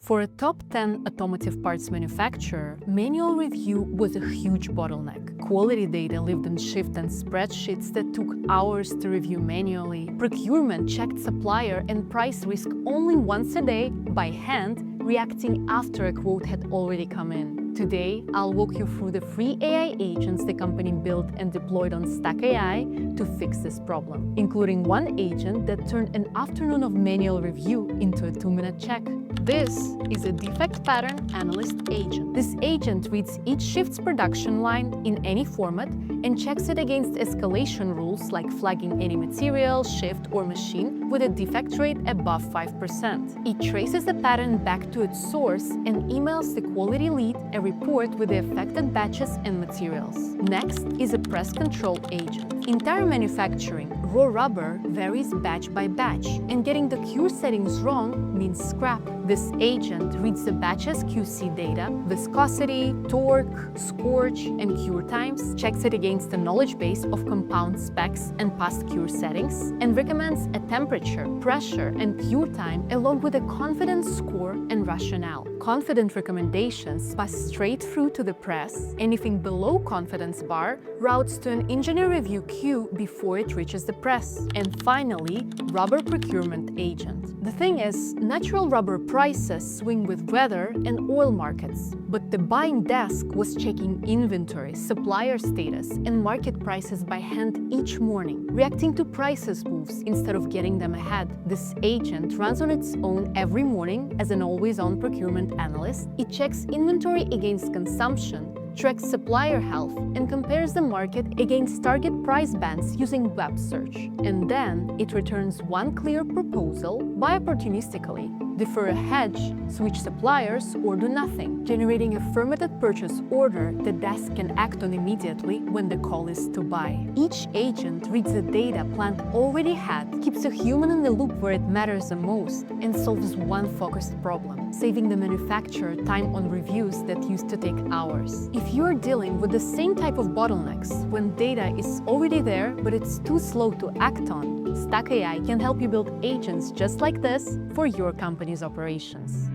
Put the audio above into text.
For a top 10 automotive parts manufacturer, manual review was a huge bottleneck. Quality data lived in shift and spreadsheets that took hours to review manually. Procurement checked supplier and price risk only once a day by hand, reacting after a quote had already come in. Today, I'll walk you through the free AI agents the company built and deployed on StackAI to fix this problem, including one agent that turned an afternoon of manual review into a 2-minute check. This is a Defect pattern Analyst agent. This agent reads each shift's production line in any format and checks it against escalation rules like flagging any material, shift, or machine with a defect rate above 5%. It traces the pattern back to its source and emails the quality lead a report with the affected batches and materials. Next is a press control agent. In tire manufacturing, raw rubber varies batch by batch, and getting the cure settings wrong means scrap. This agent reads the batch's QC data, viscosity, torque, scorch, and cure times, checks it against the knowledge base of compound specs and past cure settings, and recommends a temperature, pressure, and cure time along with a confidence score and rationale. Confident recommendations pass straight through to the press. Anything below confidence bar routes to an engineer review queue before it reaches the press. And finally, rubber procurement agent. The thing is, natural rubber prices swing with weather and oil markets, but the buying desk was checking inventory, supplier status, and market prices by hand each morning, reacting to prices moves instead of getting them ahead. This agent runs on its own every morning as an always-on procurement analyst. It checks inventory against consumption, tracks supplier health, and compares the market against target price bands using web search. And then it returns one clear proposal: buy opportunistically, defer a hedge, switch suppliers, or do nothing, generating a formatted purchase order the desk can act on immediately when the call is to buy. Each agent reads the data plant already had, keeps a human in the loop where it matters the most, and solves one focused problem, saving the manufacturer time on reviews that used to take hours. If you're dealing with the same type of bottlenecks, when data is already there but it's too slow to act on, StackAI can help you build agents just like this for your company's operations.